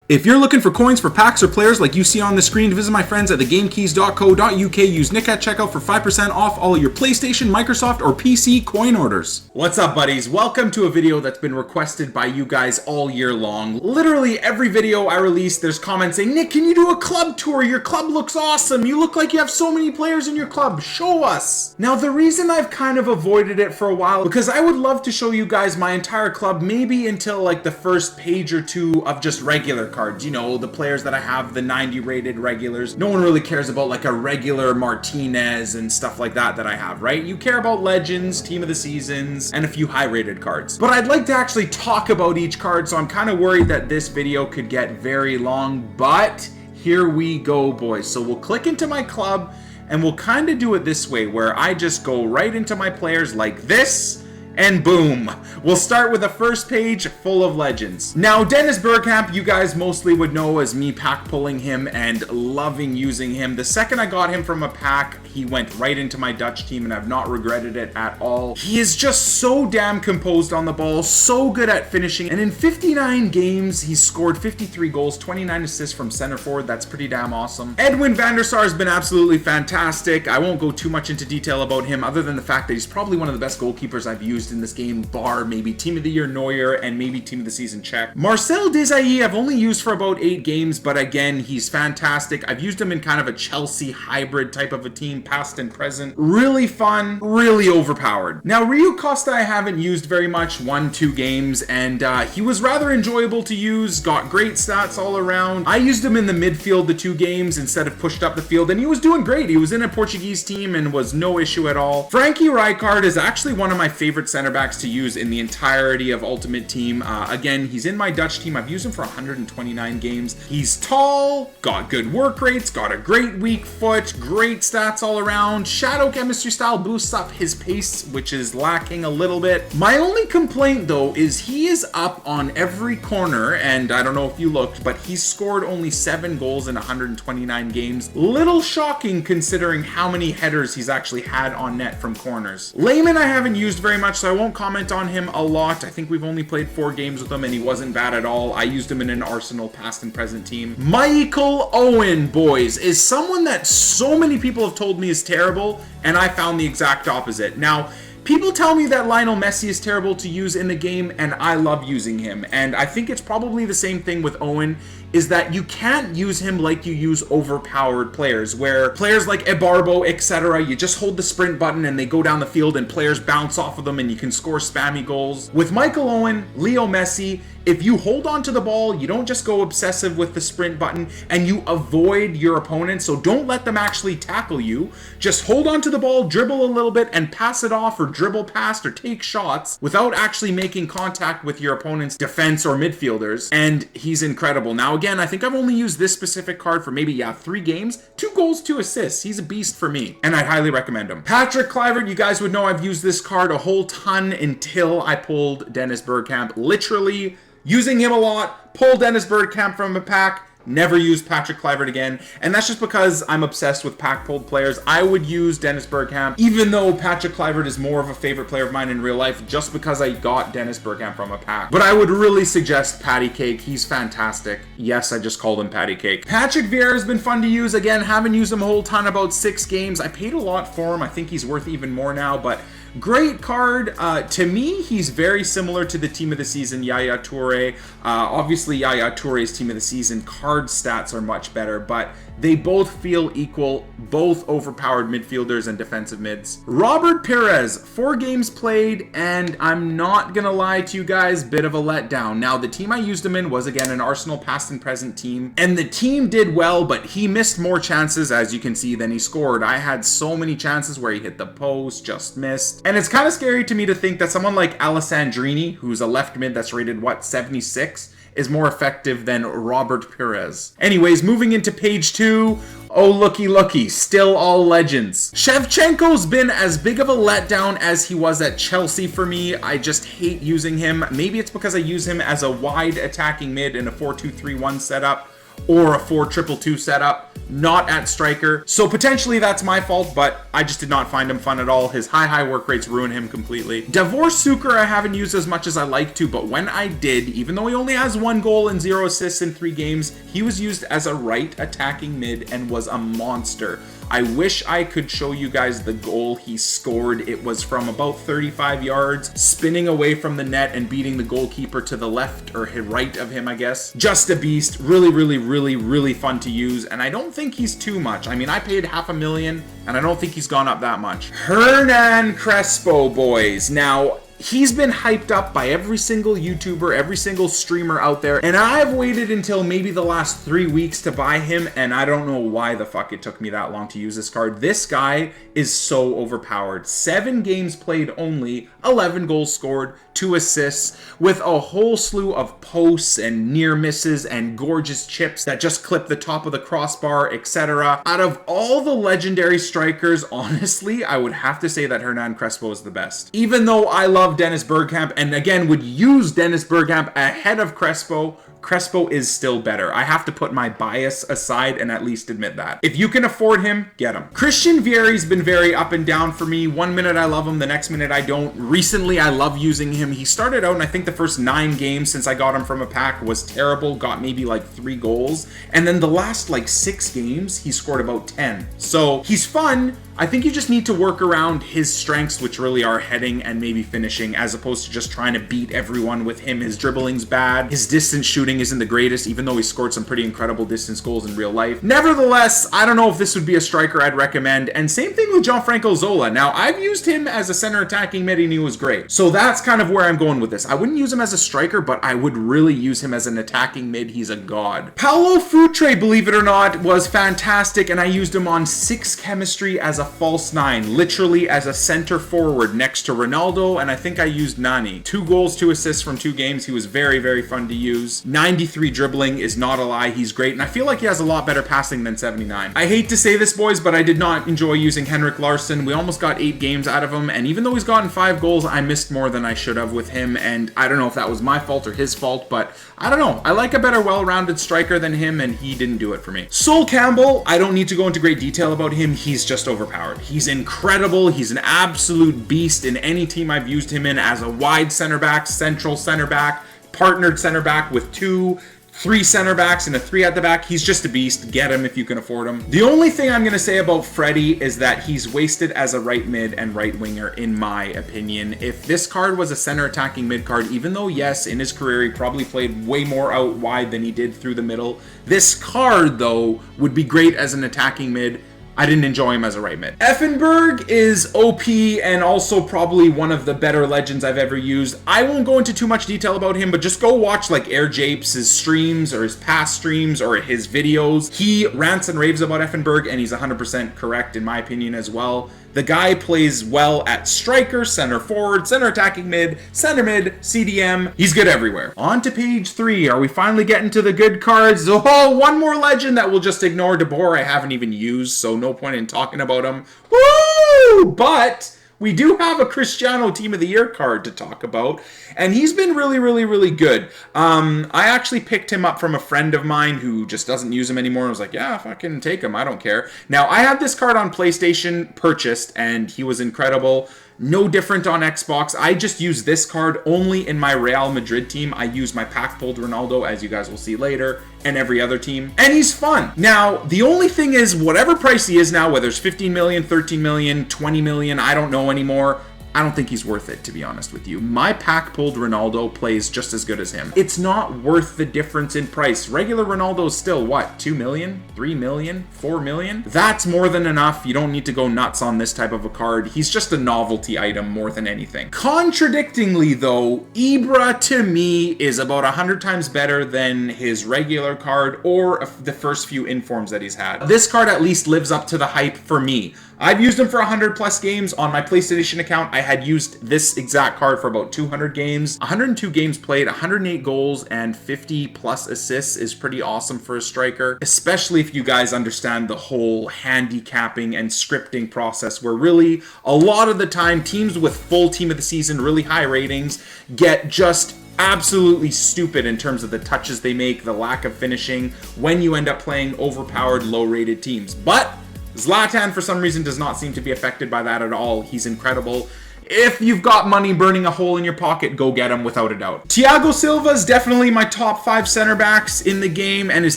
If you're looking for coins for packs or players like you see on the screen, visit my friends at thegamekeys.co.uk. Use Nick at checkout for 5% off all of your PlayStation, Microsoft, or PC coin orders. What's up, buddies? Welcome to a video that's been requested by you guys all year long. Literally every video I release, there's comments saying, Nick, can you do a club tour? Your club looks awesome. You look like you have so many players in your club. Show us. Now, the reason I've kind of avoided it for a while, because I would love to show you guys my entire club, maybe until like the first page or two of just regular cards, you know, the players that I have, the 90 rated regulars. No one really cares about like a regular Martinez and stuff like that I have, right? You care about legends, team of the seasons, and a few high rated cards. But I'd like to actually talk about each card, so I'm kind of worried that this video could get very long, but here we go, boys. So we'll click into my club and we'll kind of do it this way, where I just go right into my players like this, and boom, we'll start with the first page full of legends. Now, Dennis Bergkamp, you guys mostly would know as me pack pulling him and loving using him. The second I got him from a pack, he went right into my Dutch team, and I've not regretted it at all. He is just so damn composed on the ball, so good at finishing, and in 59 games, he's scored 53 goals, 29 assists from center forward. That's pretty damn awesome. Edwin van der Sar has been absolutely fantastic. I won't go too much into detail about him, other than the fact that he's probably one of the best goalkeepers I've used in this game, bar maybe Team of the Year Neuer and maybe Team of the Season Czech. Marcel Desailly I've only used for about 8 games, but again, he's fantastic. I've used him in kind of a Chelsea hybrid type of a team, past and present. Really fun, really overpowered. Now, Rui Costa I haven't used very much, 1-2 games, and he was rather enjoyable to use, got great stats all around. I used him in the midfield the 2 games instead of pushed up the field, and he was doing great. He was in a Portuguese team and was no issue at all. Frankie Rijkaard is actually one of my favorite center backs to use in the entirety of Ultimate Team. Again, he's in my Dutch team. I've used him for 129 games. He's tall, got good work rates, got a great weak foot, great stats all around. Shadow chemistry style boosts up his pace, which is lacking a little bit. My only complaint though is he is up on every corner, and I don't know if you looked, but he's scored only 7 goals in 129 games. Little shocking considering how many headers he's actually had on net from corners. Lehman I haven't used very much, so I won't comment on him a lot. I think we've only played 4 games with him and he wasn't bad at all. I used him in an Arsenal past and present team. Michael Owen, boys, is someone that so many people have told me is terrible, and I found the exact opposite. Now, people tell me that Lionel Messi is terrible to use in the game, and I love using him. And I think it's probably the same thing with Owen, is that you can't use him like you use overpowered players, where players like Ibarbo, etc., you just hold the sprint button and they go down the field and players bounce off of them and you can score spammy goals. With Michael Owen, Leo Messi, if you hold on to the ball, you don't just go obsessive with the sprint button and you avoid your opponent, so don't let them actually tackle you. Just hold on to the ball, dribble a little bit, and pass it off or dribble past or take shots without actually making contact with your opponent's defense or midfielders, and he's incredible. Now, again, I think I've only used this specific card for maybe, 3 games, 2 goals, 2 assists. He's a beast for me, and I'd highly recommend him. Patrick Kluivert, you guys would know I've used this card a whole ton until I pulled Dennis Bergkamp. Literally using him a lot, pulled Dennis Bergkamp from a pack, never used Patrick Kluivert again, and that's just because I'm obsessed with pack pulled players. I would use Dennis Bergkamp, even though Patrick Kluivert is more of a favorite player of mine in real life, just because I got Dennis Bergkamp from a pack. But I would really suggest Patty Cake. He's fantastic. Yes, I just called him Patty Cake. Patrick Vieira has been fun to use. Again, haven't used him a whole ton, about 6 games. I paid a lot for him. I think he's worth even more now, but great card. To me, he's very similar to the Team of the Season, Yaya Toure. Obviously, Yaya Toure's Team of the Season card stats are much better, but they both feel equal, both overpowered midfielders and defensive mids. Robert Pires, 4 games played, and I'm not gonna lie to you guys, bit of a letdown. Now, the team I used him in was, again, an Arsenal past and present team, and the team did well, but he missed more chances, as you can see, than he scored. I had so many chances where he hit the post, just missed. And it's kind of scary to me to think that someone like Alessandrini, who's a left mid that's rated, 76, is more effective than Robert Pires. Anyways, moving into page 2. Oh, looky, still all legends. Shevchenko's been as big of a letdown as he was at Chelsea for me. I just hate using him. Maybe it's because I use him as a wide attacking mid in a 4-2-3-1 setup or a 4-2-2-2 setup. not at striker. So potentially that's my fault, but I just did not find him fun at all. His high work rates ruin him completely. Davor Suker I haven't used as much as I like to, but when I did, even though he only has 1 goal and 0 assists in 3 games, he was used as a right attacking mid and was a monster. I wish I could show you guys the goal he scored. It was from about 35 yards, spinning away from the net and beating the goalkeeper to the left or right of him, I guess. Just a beast. Really fun to use, and I don't think he's too much. I mean, I paid $500,000, and I don't think he's gone up that much. Hernan Crespo, boys. Now, he's been hyped up by every single YouTuber, every single streamer out there, and I've waited until maybe the last 3 weeks to buy him, and I don't know why the fuck it took me that long to use this card. This guy is so overpowered. 7 games played only, 11 goals scored, 2 assists, with a whole slew of posts and near misses and gorgeous chips that just clip the top of the crossbar, etc. Out of all the legendary strikers, honestly, I would have to say that Hernan Crespo is the best. Even though I love Dennis Bergkamp, and again would use Dennis Bergkamp ahead of Crespo, Crespo is still better. I have to put my bias aside and at least admit that. If you can afford him, get him. Christian Vieri's been very up and down for me. 1 minute I love him, the next minute I don't. Recently I love using him. He started out, and I think the first 9 games since I got him from a pack was terrible, got maybe like 3 goals, and then the last like 6 games he scored about 10. So he's fun. I think you just need to work around his strengths, which really are heading and maybe finishing, as opposed to just trying to beat everyone with him. His dribbling's bad. His distance shooting isn't the greatest, even though he scored some pretty incredible distance goals in real life. Nevertheless, I don't know if this would be a striker I'd recommend. And same thing with Gianfranco Zola. Now, I've used him as a center attacking mid and he was great. So that's kind of where I'm going with this. I wouldn't use him as a striker, but I would really use him as an attacking mid. He's a god. Paulo Futre, believe it or not, was fantastic, and I used him on 6 chemistry as a false 9, literally as a center forward next to Ronaldo, and I think I used Nani. 2 goals, 2 assists from 2 games. He was very fun to use. 93 dribbling is not a lie. He's great, and I feel like he has a lot better passing than 79. I hate to say this, boys, but I did not enjoy using Henrik Larsson. We almost got 8 games out of him, and even though he's gotten 5 goals, I missed more than I should have with him, and I don't know if that was my fault or his fault, but I don't know. I like a better well-rounded striker than him, and he didn't do it for me. Sol Cambell, I don't need to go into great detail about him. He's just overpowered. He's incredible. He's an absolute beast in any team I've used him in, as a wide center back, central center back, partnered center back with 2, 3 center backs and a 3 at the back. He's just a beast. Get him if you can afford him. The only thing I'm going to say about Freddie is that he's wasted as a right mid and right winger, in my opinion. If this card was a center attacking mid card, even though, yes, in his career he probably played way more out wide than he did through the middle, this card, though, would be great as an attacking mid. I didn't enjoy him as a right mid. Effenberg is OP and also probably one of the better legends I've ever used. I won't go into too much detail about him, but just go watch like Air Japes' streams or his past streams or his videos. He rants and raves about Effenberg, and he's 100% correct in my opinion as well. The guy plays well at striker, center forward, center attacking mid, center mid, CDM. He's good everywhere. On to page 3. Are we finally getting to the good cards? Oh, one more legend that we'll just ignore. De Boer I haven't even used, so no point in talking about him. Woo! But we do have a Cristiano Team of the Year card to talk about, and he's been really good. I actually picked him up from a friend of mine who just doesn't use him anymore. I was like, yeah, fucking take him. I don't care. Now, I had this card on PlayStation purchased, and he was incredible. No different on Xbox. I just use this card only in my Real Madrid team. I use my pack pulled Ronaldo, as you guys will see later, and every other team. And he's fun. Now, the only thing is, whatever price he is now, whether it's 15 million, 13 million, 20 million, I don't know anymore, I don't think he's worth it, to be honest with you. My pack-pulled Ronaldo plays just as good as him. It's not worth the difference in price. Regular Ronaldo is still, what, 2 million? 3 million? 4 million? That's more than enough. You don't need to go nuts on this type of a card. He's just a novelty item more than anything. Contradictingly, though, Ibra, to me, is about 100 times better than his regular card or the first few informs that he's had. This card at least lives up to the hype for me. I've used him for 100 plus games. On my PlayStation account, I had used this exact card for about 200 games. 102 games played, 108 goals, and 50 plus assists is pretty awesome for a striker, especially if you guys understand the whole handicapping and scripting process, where really a lot of the time teams with full team of the season, really high ratings, get just absolutely stupid in terms of the touches they make, the lack of finishing when you end up playing overpowered, low-rated teams. But Zlatan, for some reason, does not seem to be affected by that at all. He's incredible. If you've got money burning a hole in your pocket, go get him without a doubt. Thiago Silva is definitely my top 5 center backs in the game, and his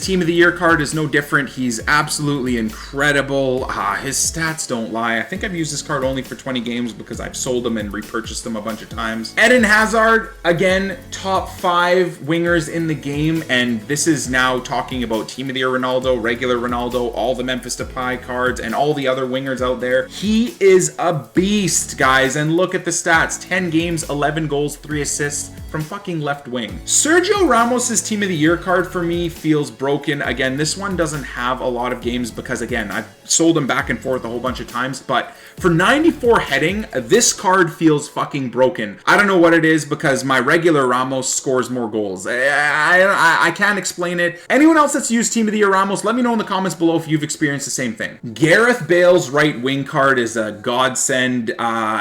Team of the Year card is no different. He's absolutely incredible. His stats don't lie. I think I've used this card only for 20 games because I've sold him and repurchased them a bunch of times. Eden Hazard, again, top 5 wingers in the game, and this is now talking about Team of the Year Ronaldo, regular Ronaldo, all the Memphis Depay cards, and all the other wingers out there. He is a beast, guys, and look at the stats. 10 games, 11 goals, 3 assists from fucking left wing. Sergio Ramos's Team of the Year card for me feels broken. Again, this one doesn't have a lot of games because, again, I've sold him back and forth a whole bunch of times, but for 94 heading, this card feels fucking broken. I don't know what it is because my regular Ramos scores more goals. I can't explain it. Anyone else that's used Team of the Year Ramos, let me know in the comments below if you've experienced the same thing. Gareth Bale's right wing card is a godsend.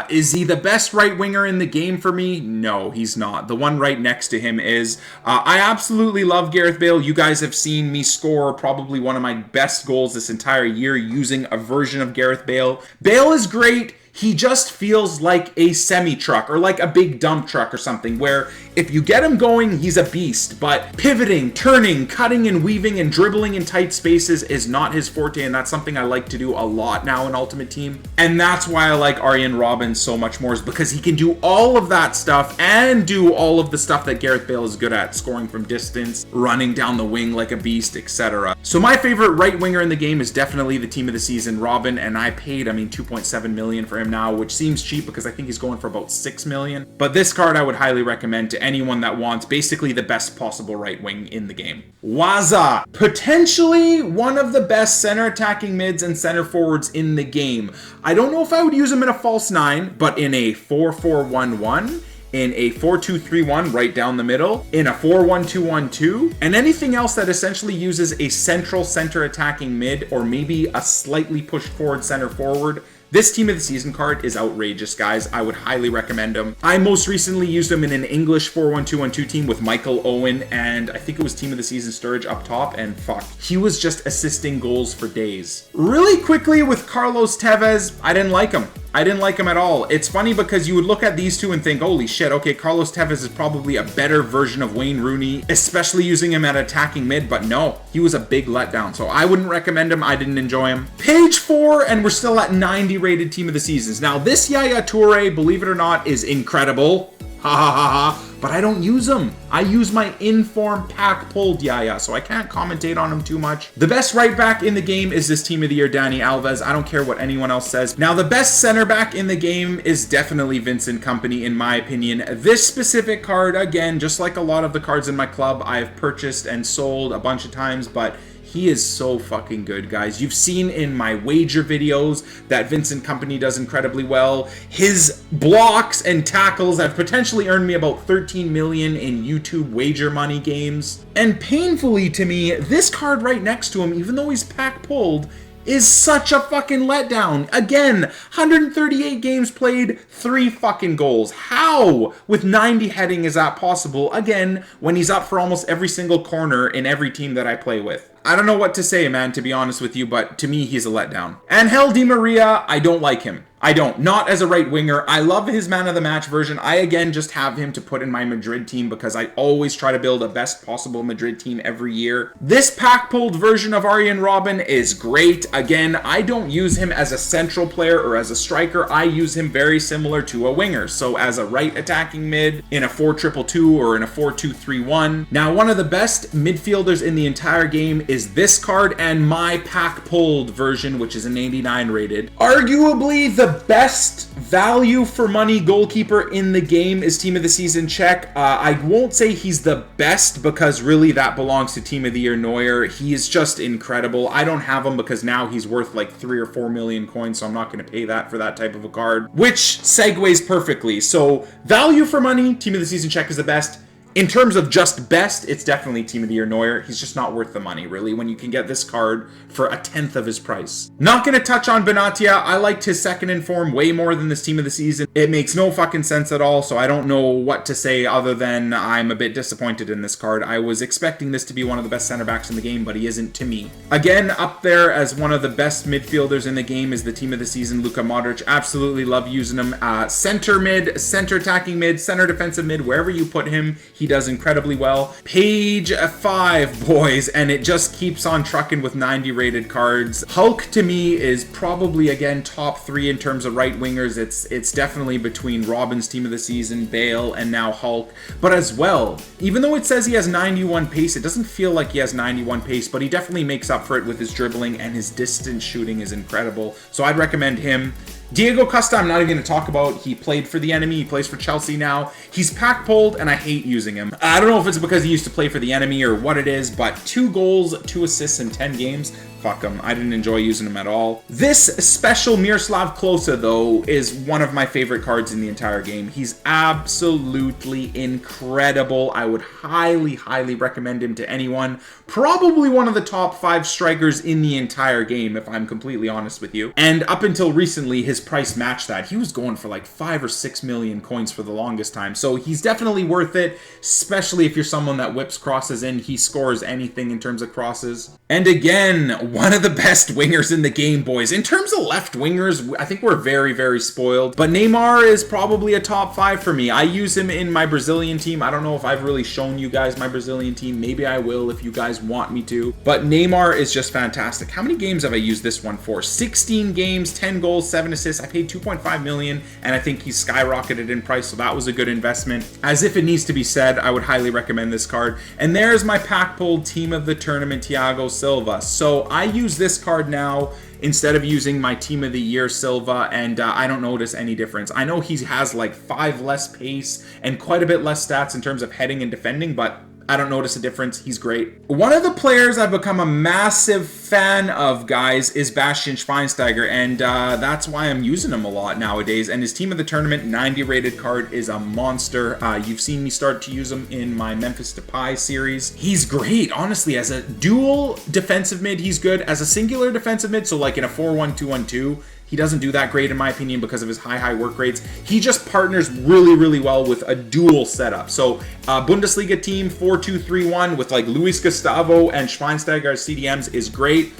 Is he the best right winger in the game for me? No, he's not. The one right next to him is. I absolutely love Gareth Bale. You guys have seen me score probably one of my best goals this entire year using a version of Gareth Bale. Bale is great. He just feels like a semi-truck or like a big dump truck or something where if you get him going, he's a beast, but pivoting, turning, cutting and weaving and dribbling in tight spaces is not his forte, and that's something I like to do a lot now in Ultimate Team. And that's why I like Arjen Robben so much more, is because he can do all of that stuff and do all of the stuff that Gareth Bale is good at, scoring from distance, running down the wing like a beast, etc. So my favorite right winger in the game is definitely the team of the season, Robben, and I paid, 2.7 million for him now, which seems cheap because I think he's going for about 6 million. But this card I would highly recommend to anyone that wants basically the best possible right wing in the game. Waza, potentially one of the best center attacking mids and center forwards in the game. I don't know if I would use him in a false 9, but in a 4-4-1-1, in a 4-2-3-1 right down the middle, in a 4-1-2-1-2, and anything else that essentially uses a central center attacking mid or maybe a slightly pushed forward center forward. This Team of the Season card is outrageous, guys. I would highly recommend him. I most recently used him in an English 4-1-2-1-2 team with Michael Owen, and I think it was Team of the Season Sturridge up top, and fuck, he was just assisting goals for days. Really quickly with Carlos Tevez, I didn't like him. I didn't like him at all. It's funny because you would look at these two and think, holy shit, okay, Carlos Tevez is probably a better version of Wayne Rooney, especially using him at attacking mid, but no, he was a big letdown. So I wouldn't recommend him. I didn't enjoy him. Page 4, and we're still at 90 rated Team of the Seasons. Now, this Yaya Toure, believe it or not, is incredible. Ha ha ha ha. But I don't use him. I use my informed pack pulled Yaya, so I can't commentate on him too much. The best right back in the game is this Team of the Year, Dani Alves. I don't care what anyone else says. Now, the best center back in the game is definitely Vincent Kompany, in my opinion. This specific card, again, just like a lot of the cards in my club, I have purchased and sold a bunch of times, but he is so fucking good, guys. You've seen in my wager videos that Vincent Kompany does incredibly well. His blocks and tackles have potentially earned me about 13 million in YouTube wager money games. And painfully to me, this card right next to him, even though he's pack pulled, is such a fucking letdown. Again, 138 games played, 3 fucking goals. How, with 90 heading, is that possible? Again, when he's up for almost every single corner in every team that I play with. I don't know what to say, man, to be honest with you, but to me, he's a letdown. Angel Di Maria, I don't like him. I don't. Not as a right winger. I love his man of the match version. I, again, just have him to put in my Madrid team because I always try to build a best possible Madrid team every year. This pack-pulled version of Arjen Robben is great. Again, I don't use him as a central player or as a striker. I use him very similar to a winger. So as a right attacking mid in a 4-2-2 or in a 4-2-3-1. Now, one of the best midfielders in the entire game is this card and my pack-pulled version, which is an 89 rated. Arguably, the best value for money goalkeeper in the game is Team of the Season Czech. I won't say he's the best because really that belongs to Team of the Year Neuer. He is just incredible. I don't have him because now he's worth like 3 or 4 million coins, so I'm not going to pay that for that type of a card, which segues perfectly. So value for money, Team of the Season Czech is the best. in terms of just best, it's definitely Team of the Year Neuer. He's just not worth the money, really, when you can get this card for 1/10 of his price. Not going to touch on Benatia. I liked his second in form way more than this Team of the Season. It makes no fucking sense at all, so I don't know what to say other than I'm a bit disappointed in this card. I was expecting this to be one of the best center backs in the game, but he isn't to me. Again, up there as one of the best midfielders in the game is the Team of the Season, Luka Modric. Absolutely love using him. Center mid, center attacking mid, center defensive mid, wherever you put him, he does incredibly well. Page 5, boys, and it just keeps on trucking with 90 rated cards. Hulk to me is probably, again, top 3 in terms of right wingers. It's definitely between Robben's Team of the Season, Bale, and now Hulk. But as well, even though it says he has 91 pace, it doesn't feel like he has 91 pace, but he definitely makes up for it with his dribbling, and his distance shooting is incredible. So I'd recommend him. Diego Costa, I'm not even going to talk about. He played for the enemy. He plays for Chelsea now. He's pack-pulled, and I hate using him. I don't know if it's because he used to play for the enemy or what it is, but 2 goals, 2 assists in 10 games. Fuck him. I didn't enjoy using him at all. This special Miroslav Klose, though, is one of my favorite cards in the entire game. He's absolutely incredible. I would highly, highly recommend him to anyone. Probably one of the top 5 strikers in the entire game, if I'm completely honest with you. And up until recently, his price matched that. He was going for like 5 or 6 million coins for the longest time. So he's definitely worth it, especially if you're someone that whips crosses in. He scores anything in terms of crosses. And again, one of the best wingers in the game, boys. In terms of left wingers, I think we're very, very spoiled. But Neymar is probably a top 5 for me. I use him in my Brazilian team. I don't know if I've really shown you guys my Brazilian team. Maybe I will if you guys want me to. But Neymar is just fantastic. How many games have I used this one for? 16 games, 10 goals, 7 assists. I paid 2.5 million, and I think he's skyrocketed in price, so that was a good investment. As if it needs to be said, I would highly recommend this card. And there's my pack-pulled Team of the Tournament, Thiago Silva. So I use this card now instead of using my Team of the Year Silva, and I don't notice any difference. I know he has like 5 less pace and quite a bit less stats in terms of heading and defending, but I don't notice a difference. He's great. One of the players I've become a massive fan of, guys, is Bastian Schweinsteiger, and that's why I'm using him a lot nowadays. And his Team of the Tournament 90 rated card is a monster. You've seen me start to use him in my Memphis Depay series. He's great, honestly. As a dual defensive mid, he's good. As a singular defensive mid, so like in a 4-1-2-1-2, he doesn't do that great in my opinion because of his high work rates. He just partners really, really well with a dual setup. So Bundesliga team 4-2-3-1 with like Luis Gustavo and Schweinsteiger as CDMs is great.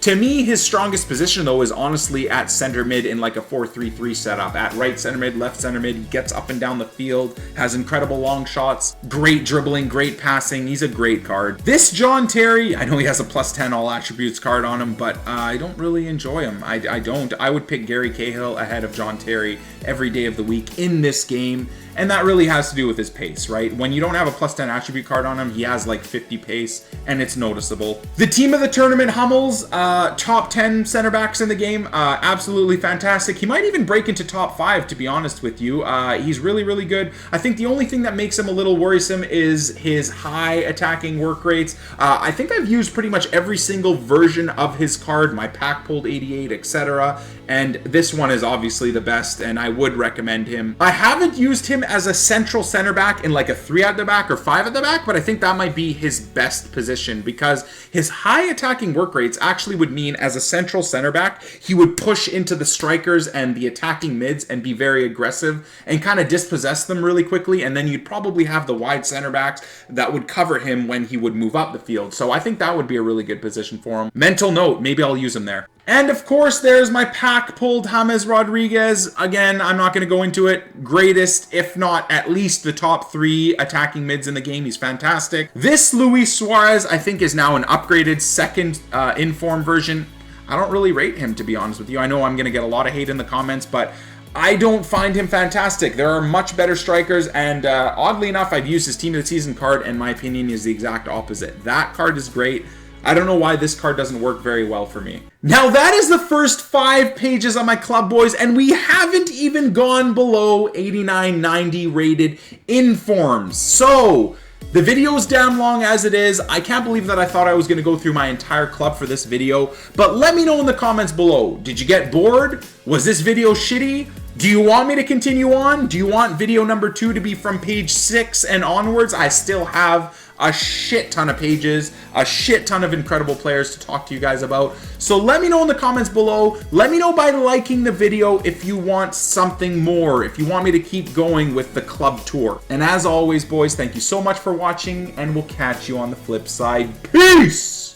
To me, his strongest position, though, is honestly at center mid in like a 4-3-3 setup. At right center mid, left center mid, he gets up and down the field, has incredible long shots, great dribbling, great passing. He's a great card. This John Terry, I know he has a +10 all attributes card on him, but I don't really enjoy him. I don't. I would pick Gary Cahill ahead of John Terry every day of the week in this game. And that really has to do with his pace, right? When you don't have a +10 attribute card on him, he has like 50 pace, and it's noticeable. The Team of the Tournament, Hummels, top 10 center backs in the game, absolutely fantastic. He might even break into top 5, to be honest with you. He's really, really good. I think the only thing that makes him a little worrisome is his high attacking work rates. I think I've used pretty much every single version of his card, my pack pulled 88, etc. And this one is obviously the best, and I would recommend him. I haven't used him as a central center back in like a 3 at the back or 5 at the back, but I think that might be his best position because his high attacking work rates actually would mean as a central center back, he would push into the strikers and the attacking mids and be very aggressive and kind of dispossess them really quickly, and then you'd probably have the wide center backs that would cover him when he would move up the field. So I think that would be a really good position for him. Mental note, maybe I'll use him there. And of course, there's my pack-pulled James Rodriguez. Again, I'm not going to go into it. Greatest, if not at least the top 3 attacking mids in the game. He's fantastic. This Luis Suarez, I think, is now an upgraded second in-form version. I don't really rate him, to be honest with you. I know I'm going to get a lot of hate in the comments, but I don't find him fantastic. There are much better strikers, and oddly enough, I've used his Team of the Season card, and my opinion is the exact opposite. That card is great. I don't know why this card doesn't work very well for me. Now that is the first 5 pages on my club, boys, and we haven't even gone below 89, 90 rated informs. So the video is damn long as it is. I can't believe that I thought I was going to go through my entire club for this video, but let me know in the comments below. Did you get bored? Was this video shitty? Do you want me to continue on? Do you want video number 2 to be from page 6 and onwards? I still have a shit ton of pages, a shit ton of incredible players to talk to you guys about. So let me know in the comments below. Let me know by liking the video if you want something more, if you want me to keep going with the club tour. And as always, boys, thank you so much for watching, and we'll catch you on the flip side. Peace!